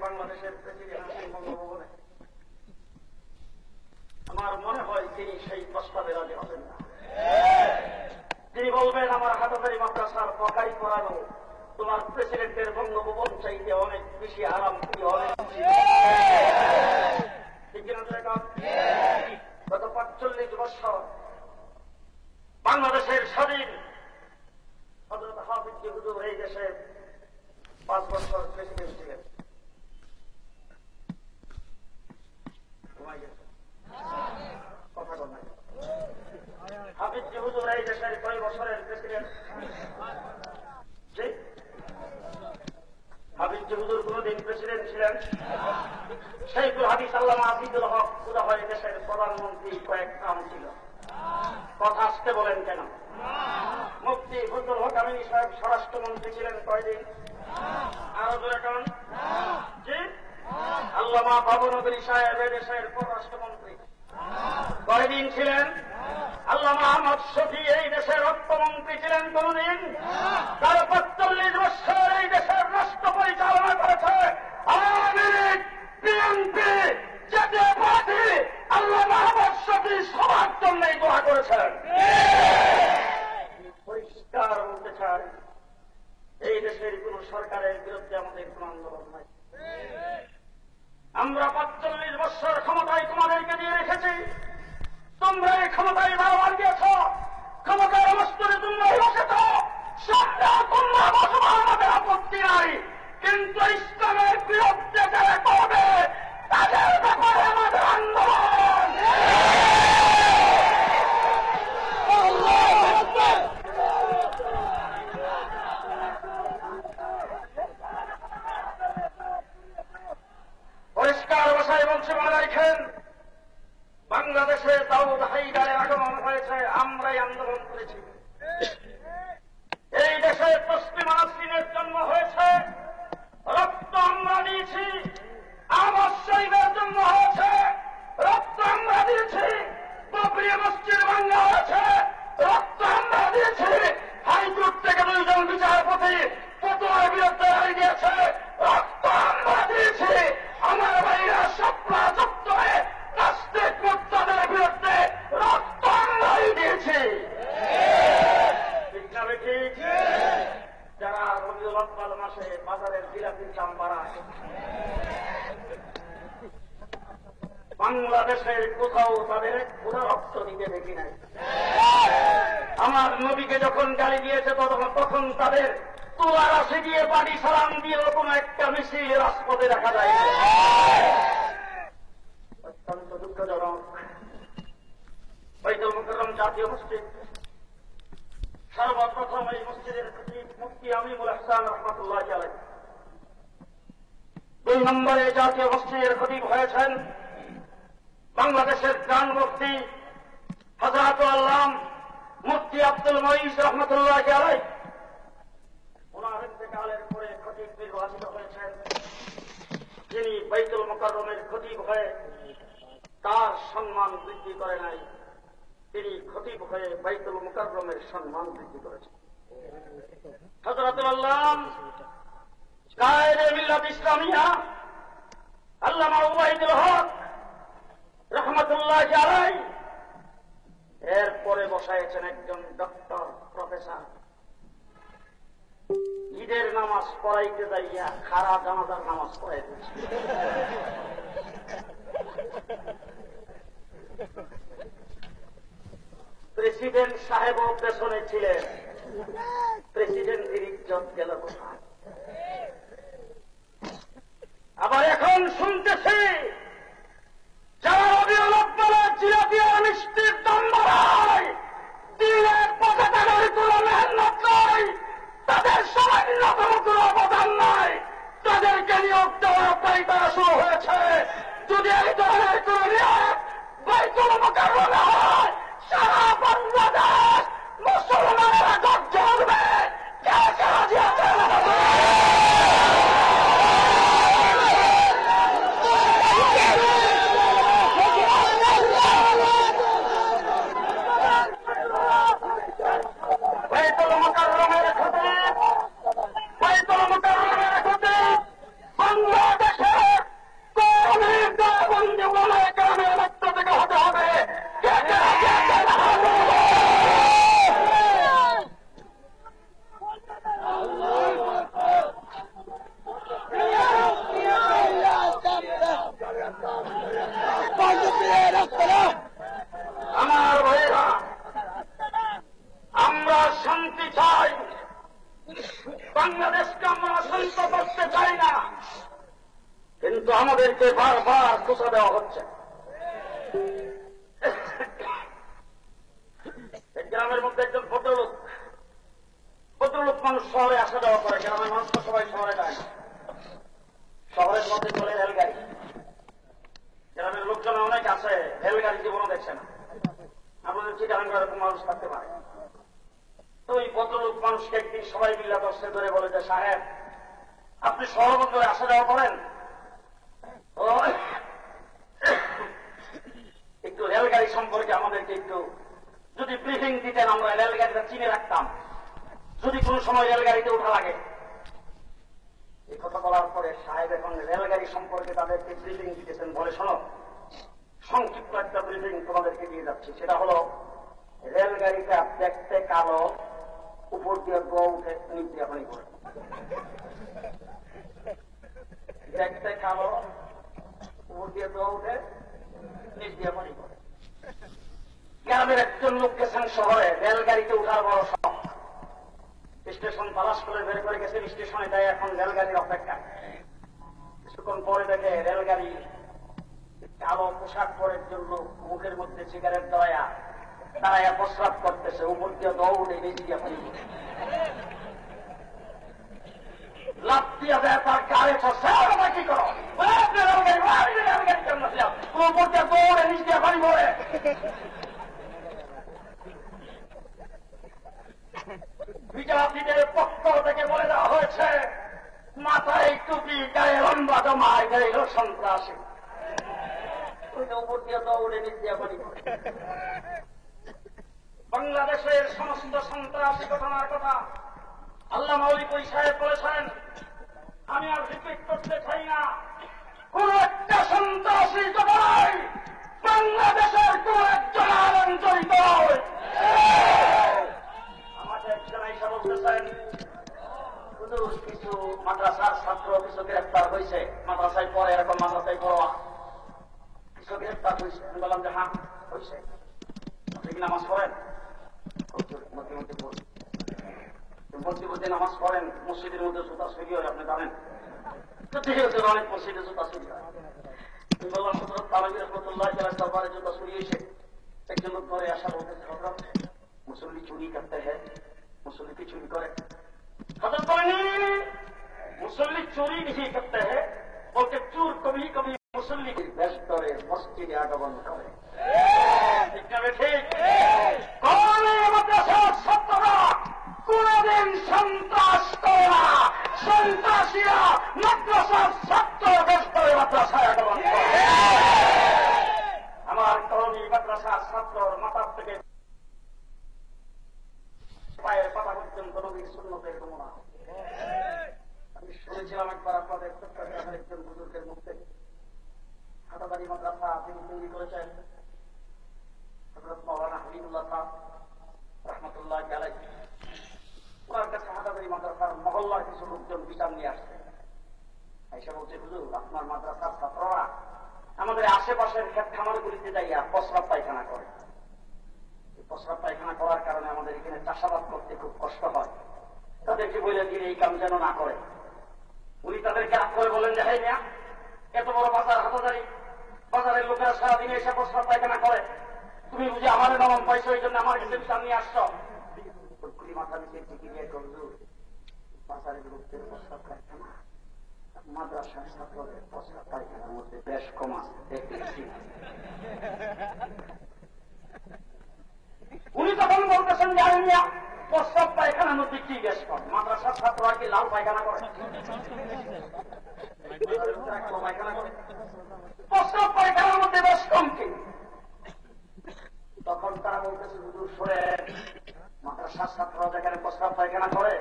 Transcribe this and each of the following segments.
বাংলাদেশের প্রেসিডেন্ট আসেন বঙ্গভবনে, আমার মনে হয় তিনি সেই প্রস্তাবে রাজি হবেন না। তিনি বলবেন, আমার হাটাদারি মাদ্রাসার পকাই করানো তোমার প্রেসিডেন্টের বঙ্গভবন চাইতে অনেক বেশি আরাম, অনেক গত ৪৫ বছর বাংলাদেশের স্বাধীন হযরত হাফিজ হুজুর এই দেশে ৫ বছর প্রেসিডেন্ট ছিলেন। কথা বল নাই। হাফিজ হুজুর এই দেশের কয় বছরের প্রেসিডেন্ট? হাফিজ হুজুর কোনদিন প্রেসিডেন্ট ছিলেন? শেখুল হাদিস আল্লামা আজিজুল হক উদাহরণ দেশের প্রধানমন্ত্রী কয়েক নাম ছিল। কথা আসতে বলেন কেন? মুফতি ফজলুল হক আমিনী সাহেব স্বরাষ্ট্রমন্ত্রী ছিলেন কয়দিন? আরো দু এখন জি আল্লামা বাবুনগরী সাহেব এদেশের পররাষ্ট্রমন্ত্রী কয়দিন ছিলেন? আল্লামা আহমদ শফি এই দেশের অর্থমন্ত্রী ছিলেন কোনদিন? তার ৪৫ বছর এই দেশের রাষ্ট্র পরিচালনা করেছে আওয়ামী লীগ, বিএনপি, জাতীয় পার্টি। আল্লামা আহমদ শফি সবার জন্যই দোয়া করেছেন। পরিষ্কার বলতে চাই, এই দেশের কোন সরকারের বিরুদ্ধে আমাদের কোন আন্দোলন নাই। আমরা ৪৫ বছর ক্ষমতায় তোমাদেরকে দিয়ে রেখেছি, তোমরা এই ক্ষমতায় বারবার দিয়েছ, ক্ষমতার মস্তরে তোমরাই বসেছ, তোমরা বসবা, আমাদের আপত্তি নাই। কিন্তু ইসলামের বিরুদ্ধে যারা করবে তাদের ব্যাপারে আমাদের আন্দোলন। পরিষ্কার ভাষায় বলছে, মনে রাখেন, বাংলাদেশে দাউদ হাইদারের আগমন হয়েছে, আমরাই আন্দোলন করেছি। এই দেশে তসলিমা নাসরিনের জন্ম হয়েছে, রক্ত আমরা দিয়েছি। আহমদ শহীদের জন্ম হয়েছে, রক্ত আমরা দিয়েছি। বাবরি মসজিদ ভাঙা হয়েছে, রক্ত আমরা দিয়েছি। হাইকোর্ট থেকে 2 জন বিচারপতি ফতোয়ার বিরুদ্ধে রায় দিয়েছে, রক্ত আমরা দিয়েছি। আমার ভাইরা স্বপ্না চত্বরে নাস্তিক মুক্তাদের বিরুদ্ধে রক্ত আমরাই দিয়েছি। ঠিক না ঠিক? যারা রবিউল আউয়াল মাসে বাজারের জিলাপির দাম বাড়ায়, বাংলাদেশের কোথাও তাদের কোথা রক্ত দিতে দেখি নাই। আমার নবীকে যখন গালি দিয়েছে তখন তাদের তোলার আসে দিয়ে বাড়ি সালাম দিয়ে কোন একটা মিছিল রাজপথে দেখা যায়। অত্যন্ত দুঃখজনক। বাইতুল মুকাররম জাতীয় মসজিদ সর্বপ্রথম এই মসজিদের খতিব মুফতি আমিনুল ইহসান রহমাতুল্লাহি আলাইহি। 2 নম্বরে জাতীয় মসজিদের খতিব হয়েছেন বাংলাদেশের প্রাণ মুফতি হযরত আল্লাম মুফতি আব্দুল মুঈজ রহমাতুল্লাহি আলাইহি। ওনার ইন্তেকালের পরে খতিব নির্বাচিত হয়েছেন যিনি বাইতুল মুকাররমের খতিব হয়ে তার সম্মান বৃদ্ধি করে নাই, তিনি খতিব হয়ে বাইতুল মুকাররমের সম্মান বৃদ্ধি করেছেন। হযরত আল্লাম কায়েদে মিল্লাত ইসলামিয়া আল্লামা উবাইদুল হক রহমাতুল্লাহি আলাইহি। এরপরে বসাইছেন একজন ডক্টর, প্রফেসর। ঈদের নামাজ পড়াইতে যাইয়া খারা জানাজার নামাজ পড়াইতে। প্রেসিডেন্ট সাহেবও পেছনে ছিলেন, প্রেসিডেন্টের ইজ্জত গেল কোথায়? আবার এখন শুনতেছি যারা রবিউল আউয়ালের জিলাপি আর মিষ্টির দাম বাড়ায়, দিনের পতাকার কোনো মেহনত নাই, তাদের সামান্যতম কোনো অবদান নাই, তাদেরকে নিয়োগ দেওয়ার পাইতারা শুরু হয়েছে। যদি এই ধরনের কোন নিয়োগ বাইতুল মুকাররমে হয়, সারা বাংলাদেশ মুসলমানেরা গর্জে উঠবে। কে কে রাজি আছেন? বাইতুল মুকাররমের খতিব বাংলাদেশে কিন্তু আমাদেরকে বারবার খোঁচা দেওয়া হচ্ছে। গ্রামের মধ্যে একজন ভদ্রলোক মানুষ শহরে আসা যাওয়া করে, গ্রামের মানুষ তো সবাই শহরে যায় না, শহরের মধ্যে চলে রেলগাড়ি। গ্রামের লোকজন অনেক আছে, রেলগাড়ি জীবনও দেখছে না। আপনাদের চিটাগাঙ্গে এরকম মানুষ থাকতে পারে। তো ওই ভদ্রলোক মানুষকে একদিন সবাই মিলে দশে ধরে বলে যে, সাহেব আপনি শহর মধ্যে আসা যাওয়া করেন, একটু রেলগাড়ি সম্পর্কে আমাদেরকে একটু যদি ব্রিফিং দিতেন, আমরা রেলগাড়িটা চিনে রাখতাম, যদি কোনো সময় রেলগাড়িতে ওঠা লাগে। এই কথা বলার পরে সাহেব এখন রেলগাড়ি সম্পর্কে তাদেরকে ব্রিফিং দিতেছেন। বলে, শোনো, সংক্ষিপ্ত একটা ব্রিফিং তোমাদেরকে দিয়ে যাচ্ছি। সেটা হলো, রেলগাড়িটা দেখতে কালো, উপর দিয়ে দোয়া উঠে নিচ দিয়ে পানি পড়ে। দেখতে কালো, উপর দিয়ে দোয়া উঠে নিচ দিয়ে পানি পড়ে। গ্রামের একজন লোক গেছেন শহরে, রেলগাড়িতে উঠার বড় শখ। স্টেশন তালাশ করে বের করে গেছেন, স্টেশনে যায় এখন রেলগাড়ির অপেক্ষা। কিছুক্ষণ পরে দেখে রেলগাড়ি কালো পোশাক পরে জন্য মুখের মধ্যে সিগারেট দাঁড়াইয়া প্রস্রাব করতেছে, উপর দিয়ে দৌড়ে নিচ দিয়ে পানি পড়ে। লাভ দিয়ে দেয় তার গাড়ি চড়ছে, কি করো রেলগাড়ি কেমন ছিলাম, উপর দিয়ে দৌড়ে নিচ দিয়ে পানি পড়ে। বিচারপতিদের পক্ষ থেকে বলে দেওয়া হয়েছে, মাথায় টুপি, গায়ে লম্বা জমায়, গায়ে সন্ত্রাসী, উপর দিয়ে দৌড়ে নিচ দিয়ে পানি পড়ে। বাংলাদেশের সমস্ত সন্ত্রাসী ঘটনার কথা আল্লামা মাওলানা সাহেব বলেছেন। আমি আর রিপিট করতে চাই না। কোন একটা সন্ত্রাসী ঘটনায় বাংলাদেশের কোন একজন আলেম জড়িত। আমাকে একজন এসে বলতেছেন, শুধু কিছু মাদ্রাসার ছাত্র কিছু গ্রেফতার হয়েছে, মাদ্রাসায় পড়ে, এরকম মাদ্রাসায় পড়া কিছু গ্রেফতার হয়েছে। আমি বললাম যে হ্যাঁ হয়েছে। আপনি কি নামাজ পড়েন? মসজিদে নামাজ পড়েন, মসজিদের মধ্যে জুতা চুরি হয়, আপনি জানেন? অনেক মসজিদে জুতা চুরি হয়। আমি বললাম, হযরত তালবী রাহমাতুল্লাহ আলাইহি দরবারে জুতা চুরি হয়েছে। একজন লোক ধরে আসা বলতেছে, হযরত মুসল্লি চুরি করতে হয়, মুসল্লি কি চুরি করে? হযরত বলেন, মুসল্লি চুরি नहीं करते हैं, বলতে চোর কবি কবি মুসল্লি বেশ করে মসজিদে আগমন করে। ঠিক না ঠিক? কোন মাদ্রাসার ছাত্ররা কোনদিন সন্ত্রাস করে না, সন্ত্রাসীরা মাদ্রাসার ছাত্র বেশ করে মাদ্রাসায় আগমন করে। আমার কর্মী মাদ্রাসার ছাত্রর মাথার থেকে পায়ের পাতা পর্যন্ত নবীর সুন্নতের নমুনা। আমি শুনেছিলাম একবার আপনাদের চট্টগ্রামের একজন বুজুর্গের মুখ থেকে, হাটাদারি মাদ্রাসা তিনি তৈরি করেছেন হযরত মাওলানা হাবিবুল্লাহ সাহেব রাহমাতুল্লাহ আলাইহি। ওনার কাছে হাটাদারি মাদ্রাসার মহল্লার কিছু লোকজন বিচার নিয়ে আসছে। এসে বলছে, হুজুর আপনার মাদ্রাসার ছাত্ররা আমাদের আশেপাশের ক্ষেত খামারগুলিতে যাইয়া প্রস্রাব পায়খানা করে। প্রস্রাব পায়খানা করার কারণে আমাদের এখানে চাষাবাদ করতে খুব কষ্ট হয়। তাদেরকে বলে দিলে এই কাম যেন না করে। উনি তাদেরকে রাগ করে বলেন যে, হ্যাঁ মিয়া, এত বড় বাজার হাটাদারি, বাজারের লোকেরা সারাদিনে এসে প্রস্রাব পায়খানা করে, তুমি বুঝি আমার নরম পাইছো, এই জন্য আমার কাছে বিচার নিয়ে আসছো। মাথা নিচে টিকি দিয়ে হুজুর, বাজারের লোকদের প্রস্রাব পায়খানা মাদ্রাসার ছাত্রদের প্রস্রাব পায়খানার মধ্যে বেশ কম আছে, দেখতেছি। উনি তখন বলতেছেন যে, আমি মিয়া প্রস্রাব পায়খানার মধ্যে কি বেশ কম, মাদ্রাসার ছাত্ররা কি লাল পায়খানা করে? প্রস্রাব পায়খানার মধ্যে বেশ কম কি? তখন তারা বলতেছে, হুজুর শোনেন, মাদ্রাসার ছাত্ররা যেখানে প্রস্রাব পায়খানা করে,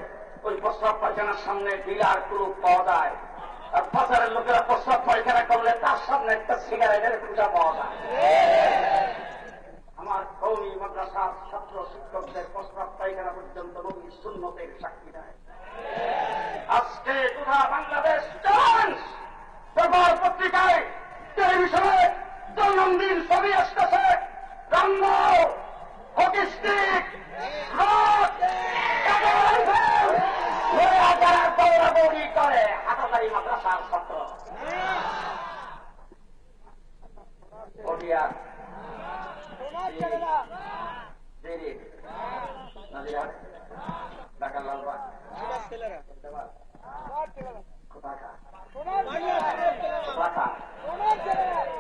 ওই প্রস্রাব পায়খানার সামনে ডিলার গ্রুপ পাওয়া যায়, আর বাজারের লোকেরা প্রস্রাব পায়খানা করলে তার সামনে একটা সিগারেটের পূজা পাওয়া যায়। আমার কওমি মাদ্রাসার ছাত্র শিক্ষকদের প্রস্রাব পায়খানা পর্যন্ত নবীর সুন্নতের সাক্ষী দেয়। আজকে গোটা বাংলাদেশ চ্যালেঞ্জ, পেপার পত্রিকায় টেলিভিশনে দৈনন্দিন ছবি আসতেছে, রাম্য হকিস্টিক দৌড়াদৌড়ি করে হাটাদারি মাদ্রাসার ছাত্র। নাজিরহাট নাজিরহাট ঢাকার লালবাগ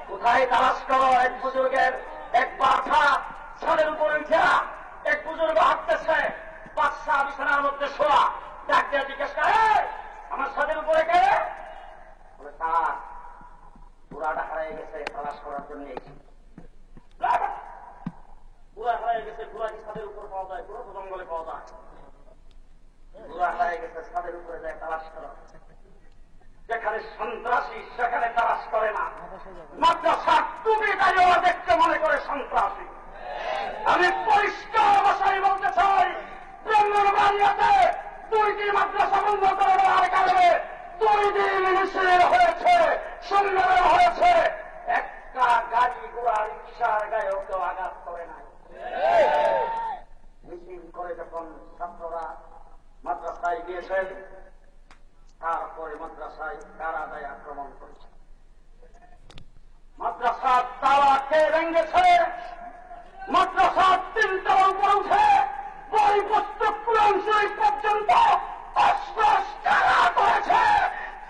কোথায় তালাশ করো? এক বুজুর্গের এক বাছা ছাদের উপরে উঠা এক বুজুর্গ হাঁটতেছে, বাচ্চা বিছানার মধ্যে শোয়া, ডাক দিয়ে জিজ্ঞেস করে আমার ছাদের উপরে কে? বলে তার বুড়াটা হারিয়ে গেছে, তালাশ করার জন্য বুড়া হারিয়ে গেছে। বুড়া কি ছাদের উপর পাওয়া যায়? বুড়ো তো জঙ্গলে পাওয়া যায়। বুড়া হারিয়ে গেছে, ছাদের উপরে যায় তালাশ করা। যেখানে সন্ত্রাসী সেখানে তালাশ করে না, মাদ্রাসার টুপি দাঁড়িয়ে দেখতে মনে করে সন্ত্রাসী। আমি পরিষ্কার ভাষায় বলতে চাই, ব্রাহ্মণবাড়িয়াতে 2টি মাদ্রাসা বন্ধ করে দেওয়ার কারণে 2 দিন মিছিল হয়েছে, সম্মেলন হয়েছে, একটা গাড়ি ঘোড়া রিক্সার গায়েও কেউ আঘাত করে নাই। মিছিল করে যখন ছাত্ররা মাদ্রাসায় গিয়েছেন, তারপরে মাদ্রাসায় কারাগারে আক্রমণ করেছে। মাদ্রাসার তালা কে ভেঙেছে? মাদ্রাসার 3 তলার উপর উঠে বই পুস্তক কোরআন শরীফ পর্যন্ত কারা করেছে,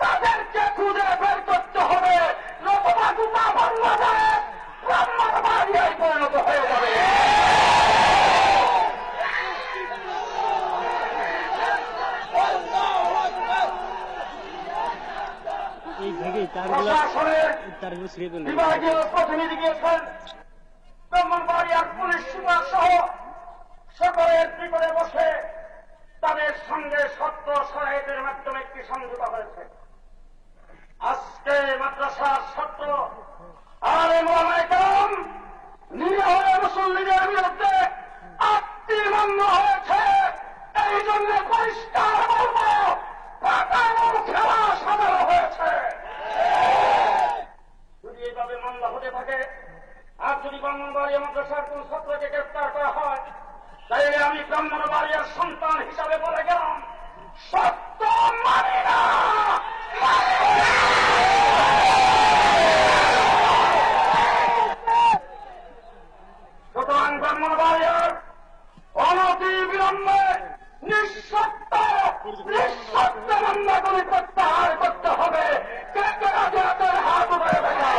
তাদেরকে খুঁজে বের করতে হবে, নতুবা গোটা বাংলাদেশ ব্রাহ্মণবাড়িয়ায় পরিণত হয়ে যাবে। বিভাগীয় প্রতিনিধি গিয়েছেন, ব্রাহ্মণবাড়িয়ার পুলিশ সুপার সহ সকলের ত্রিপদে বসে তাদের সঙ্গে সত্য সহায়তের মাধ্যমে একটি সমঝোতা হয়েছে। আজকে মাদ্রাসার ছাত্র আর মোলামায়েকেরাম নিরীহ মুসল্লিদের বিরুদ্ধে আত্মী মান্য হয়েছে। এই জন্য পরিষ্কার বলব, পাতানোর খেলা সাজানো হয়েছে। যদি এইভাবে মামলা হতে থাকে, আর যদি ব্রাহ্মণবাড়িয়া মাদ্রাসার কোন ছাত্রকে গ্রেপ্তার করা হয়, তাইলে আমি ব্রাহ্মণবাড়িয়ার সন্তান হিসাবে বলে গেলাম, সত্য মানি না। সুতরাং ব্রাহ্মণবাড়িয়ার অনতি বিলম্বে নিঃশর্ত মামলাগুলি প্রত্যাহার করতে হবে। হাত উপরে দেখা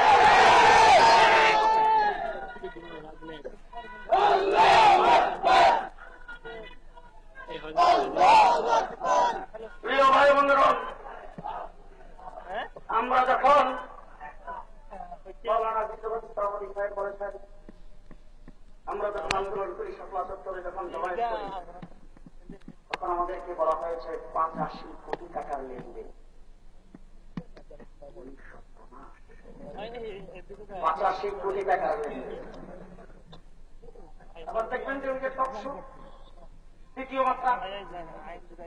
প্রিয় ভাই বন্ধুগণ, আমরা যখন বলেছেন, আমরা যখন আন্দোলন করি, সকল চত্বরে যখন জমায়েত করি, তখন আমাদেরকে বলা হয়েছে 85 কোটি টাকার লেনদেন। 85 কোটি টাকার লেনদেন। আবার দেখবেন যে ওইকে টকশো তৃতীয় মাত্রা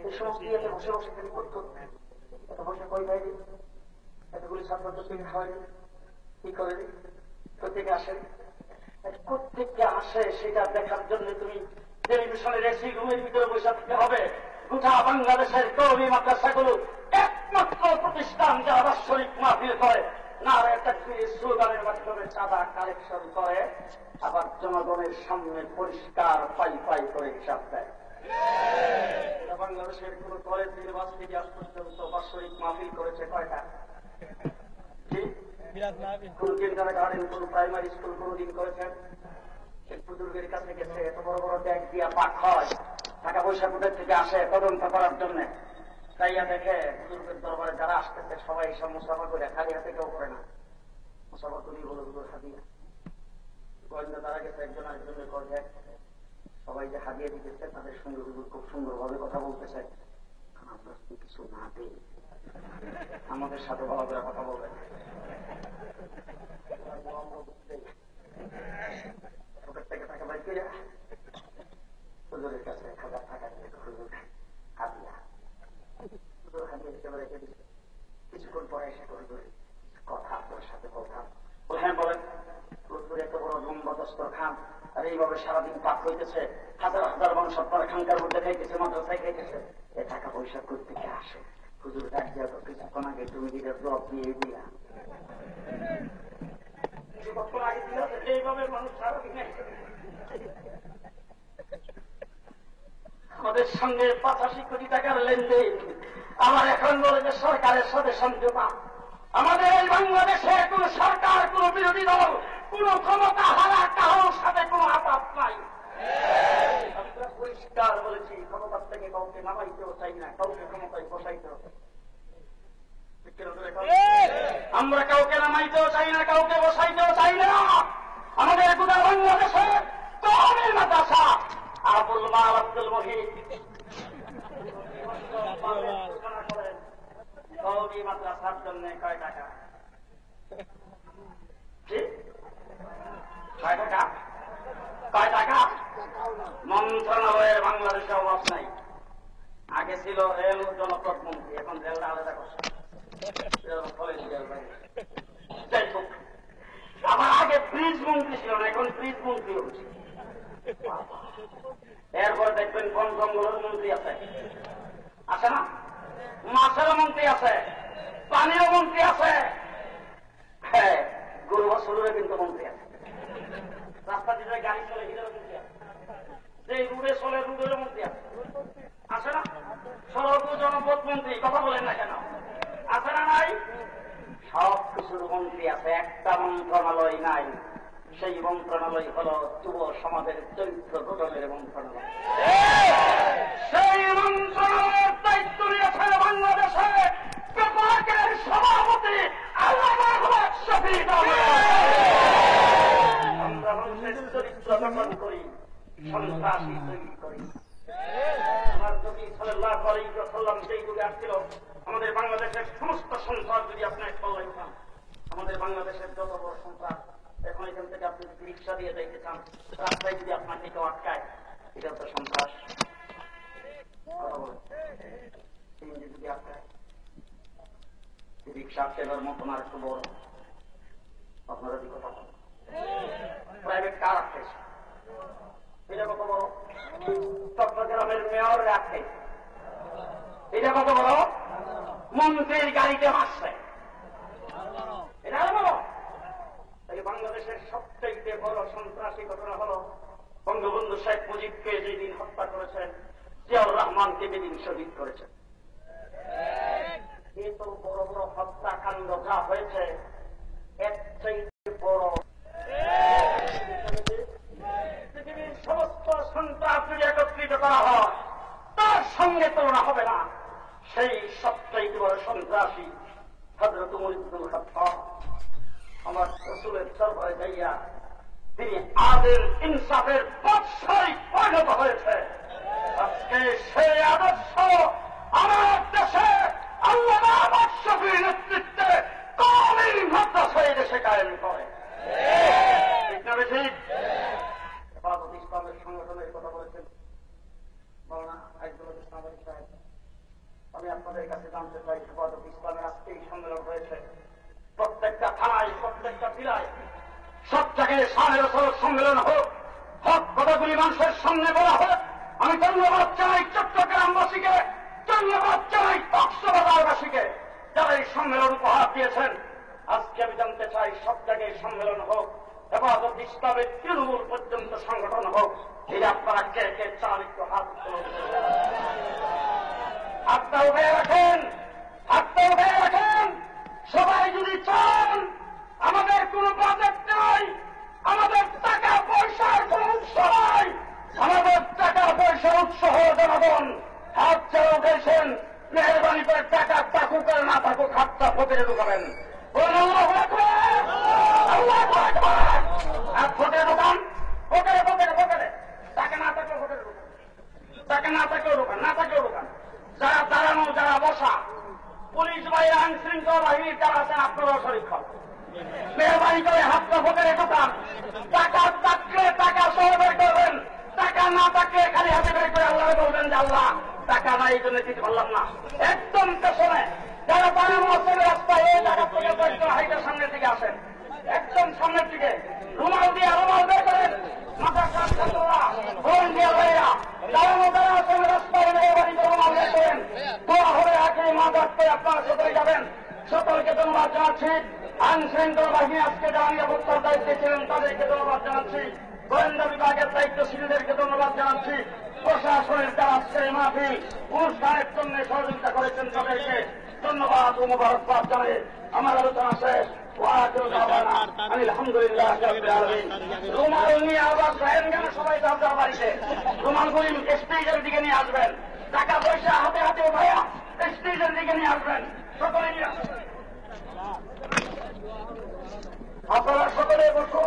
এই সমস্ত ইয়েতে বসে বসে তিনি করতো, এত বসে কই বাইরে এতগুলি ছাত্র থেকে খাওয়াই কি করে প্রত্যেকে আসেন, প্রত্যেককে আসে সেটা দেখার জন্য তুমি টেলিভিশনের এসি রুমের ভিতরে বসে থাকতে হবে। গোটা বাংলাদেশের কওমি মাদ্রাসাগুলো একমাত্র প্রতিষ্ঠান যারা বাৎসরিক মাহফিল করে, নারায়ে তাকবীর স্লোগানের মাধ্যমে চাঁদা কালেকশন করে, আবার জনগণের সামনে পরিষ্কার পাই পাই করে হিসাব দেয়। বাংলাদেশের কোন কলেজ ইউনিভার্সিটি আজ পর্যন্ত বাৎসরিক মাহফিল করেছে কয়টা? কোন কিন্ডার গার্ডেন, কোন প্রাইমারি স্কুল কোনদিন করেছেন? বুজুর্গের কাছে গেছে, এত বড় বড় ব্যাগ দিয়া পাক হয়, টাকা পয়সা কোথায় থেকে আসে তদন্ত করার জন্য, তাইয়া দেখে বুজুর্গের দরবারে যারা আসতেছে সবাই সব মুসাফা করে, খালি হাতে কেউ করে না, মুসাফা করি বলে হুজুর হাদিয়া। গোয়েন্দা তারা গেছে, একজন আরেকজনের করে সবাই যে হাদিয়া দিতেছে তাদের সঙ্গে হুজুর খুব সুন্দরভাবে কথা বলতেছে, আমরা কিছু না দিই, আমাদের সাথে ভালো করে কথা বলবেন। থেকে টাকা বাই করে হুজুরের কাছে 1000 টাকা দিয়ে হুজুর হাদিয়া, হুজুর হাদিয়া দিতে পারে। কিছুক্ষণ পরে এসে হুজুর কথা আপনার সাথে বলতাম। হ্যাঁ বলেন। হুজুর এত বড় লম্বা দস্তর খান, আর এইভাবে সারাদিন পাক হইতেছে, হাজার হাজার মানুষ আপনার খানকার মধ্যে খাইতেছে, মাদ্রাসায় খাইতেছে, এ টাকা পয়সা করতে কে আসে? হুজুর ডাক দিয়া তো কিছুক্ষণ আগে তুমি দিলে জবাব দিয়ে দিয়া কিছুক্ষণ আগে দিল ভারতের সঙ্গে 85 কোটি টাকার লেনদেন, আমার এখন বলে যে সরকারের সাথে সমঝোতা। আমাদের এই বাংলাদেশে কোন সরকার, কোন বিরোধী দল, কোন ক্ষমতা হারা কারোর সাথে কোন আপাত নাই। আমরা পরিষ্কার বলেছি, ক্ষমতার থেকে কাউকে নামাইতেও চাই না, কাউকে ক্ষমতায় বসাইতেও চাই। আমরা কাউকে নামাইতেও চাই না, কাউকে বসাইতেও চাই না। আমাদের গোটা বাংলাদেশের কওমি মাদ্রাসা আবুল মাল আব্দুল মহিদ কওমি মাদ্রাসার জন্য কয় টাকা? কয় টাকা? মন্ত্রণালয়ের বাংলাদেশে অভাব নাই। আগে ছিল রেল ও জনপথ মন্ত্রী, এখন রেলটা আলাদা করছে। আবার আগে ব্রিজ মন্ত্রী ছিল না, এখন ব্রিজ মন্ত্রী হচ্ছে। এরপর দেখবেন বন জঙ্গলের মন্ত্রী আছে, আছে না? মাছের মন্ত্রী আছে, পানীয় মন্ত্রী আছে, হ্যাঁ গরু বছরের কিন্তু মন্ত্রী আছে। রাস্তা দিয়ে গাড়ি চলে হিলের মন্ত্রী আছে, যে রুডে চলে রুডের মন্ত্রী আছে, আছে না? সড়ক ও জনপথ মন্ত্রী, কথা বলেন না কেন? আছে না নাই? সব কিছুর মন্ত্রী আছে, একটা মন্ত্রণালয় নাই। সেই মন্ত্রণালয় হল যুব সমাজের চরিত্র গঠনের মন্ত্রণালয়। সেই মন্ত্রণালয়ের দায়িত্ব নিয়েছে বাংলাদেশে বিভাগের সভাপতি আল্লামা আহমদ শফিক। আমরা মানুষের চরিত্র গঠন করি, সন্ত্রাসী তৈরি করি। আমার নবী সাল্লাল্লাহু আলাইহি ওয়াসাল্লাম যেই যুগে আসছিল, আমাদের বাংলাদেশের সমস্ত সন্ত্রাস যদি আপনার কল্যাণ চান, আমাদের বাংলাদেশের যত বড় সন্ত্রাস, এখন এখান থেকে আপনি যদি রিক্সা দিয়ে যাইতে চান, রাস্তায় যদি আপনাকে কেউ আটকায়, এটা তো সন্ত্রাস। যদি আটকায়, রিক্সা আটকানোর মতন আর একটু বড়, আপনারা কি কথা বলেন? প্রাইভেট কার আটকাইছে, এটা কত বড়? চট্টগ্রামের মেয়র আটকাইছে, এটা কত বড়? মন্ত্রীর গাড়িতে মারছে, এটা বড়। তাই বাংলাদেশের সবচেয়ে বড় সন্ত্রাসী ঘটনা হল বঙ্গবন্ধু শেখ মুজিবকে যেদিন হত্যা করেছেন, জিয়াউর রহমানকে যেদিন শহীদ করেছেন। এত বড় বড় হত্যাকাণ্ড যা হয়েছে, এর চাইতে বড় পৃথিবীর সমস্ত সন্ত্রাস যদি একত্রিত করা হয়, তার সঙ্গে তুলনা হবে না। সেই সবচেয়ে বড় সন্ত্রাসী হযরত ওমর ইবনুল খাত্তাব, আমার রাসূলের দরবারে যাইয়া তিনি আদিল ইনসাফের বাদশাহী পরিণত হয়েছে। আজকে সেই আদর্শ আমার দেশে আল্লামা আহমদ শফির নেতৃত্বে কওমি মাদ্রাসা এই দেশে কায়েম করে। ঠিক না বেশি? হেফাজত ইসলামের সংগঠনের কথা বলেছেন মাওলানা আইয়ুব ইসলামের সাহেব। আমি আপনাদের কাছে জানতে চাই, হেফাজত ইসলামের আজকে এই সম্মেলন হয়েছে, প্রত্যেকটা থানায়, প্রত্যেকটা জেলায়, সব জায়গায় শাহের সম্মেলন হোক, হক কথাগুলি মানুষের সামনে বলা হোক। আমি ধন্যবাদ জানাই চট্টগ্রামবাসীকে, ধন্যবাদ জানাই কক্সবাজারবাসীকে যারা এই সম্মেলন উপহার দিয়েছেন। আজকে আমি জানতে চাই, সব জায়গায় সম্মেলন হোক, হেফাজত ইসলামের তৃণমূল পর্যন্ত সংগঠন হোক, এই আপনারা কে কে চান একটু হাত হাতটা উঠে রাখেন, হাতটা উঠে রাখেন। সবাই যদি চান, আমাদের কোন বাজেট নাই, আমাদের টাকা পয়সার কোন উৎস নাই, আমাদের টাকা পয়সার উৎস হল জনগণ। হাত ছাড়া উঠেছেন, মেহরবানি করে টাকা থাকুক আর না থাকুক, হাতটা পকেটে ঢুকাবেন। হাত পকেটে ঢুকান, পকেটে পকেটে পকেটে। টাকা না থাকলেও পকেটে ঢুকান, টাকা না থাকলেও ঢুকান, না থাকলেও ঢুকান। যারা দাঁড়ানো, যারা বসা, পুলিশ বাহিনী, আইন শৃঙ্খলা বাহিনী যারা আছেন, আপনারাও শরীর খান। মেহরবানি করে হাতটা পকেটে ঢুকান। টাকা থাকলে টাকা সহ বের করবেন, টাকা না থাকলে খালি হাতে বের করে আল্লাহ বলবেন যে আল্লাহ টাকা নাই, এই জন্য দিতে পারলাম না। একদম পেছনে যারা দাঁড়ানো আছেন রাস্তায়, এই জায়গা থেকে কয়েকজন হাইটের সামনের দিকে আসেন, একদম সামনের দিকে রুমাল দিয়ে রুমাল বের করেন। মাদ্রাসার ছাত্ররা, ফোন দিয়ে ভাইয়া দাঁড়ানো যারা আছেন রাস্তায়, মেহরবানি করে রুমাল বের করেন। দোয়া হবে আগে মাদ্রাসে আপনারা সকলে যাবেন। সকলকে ধন্যবাদ জানাচ্ছি। আইন শৃঙ্খলা বাহিনী আজকে যারা নিরাপত্তার দায়িত্বে ছিলেন তাদেরকে ধন্যবাদ জানাচ্ছি। গোয়েন্দা বিভাগের দায়িত্বশীলদেরকে ধন্যবাদ জানাচ্ছি। প্রশাসনের যারা আজকের এই মাহফিল অনুষ্ঠানের জন্য সহযোগিতা করেছেন তাদেরকে ধন্যবাদ ও মোবারকবাদ জানাই আমার আলোচনা শেষ। আলহামদুলিল্লাহ রুমাল নিয়ে আবার যাবেন কেন সবাই যার বাড়িতে? রুমালগুলি স্টেজের দিকে নিয়ে আসবেন, টাকা পয়সা হাতে হাতে ভাইয়া স্টেজের দিকে নিয়ে আসবেন।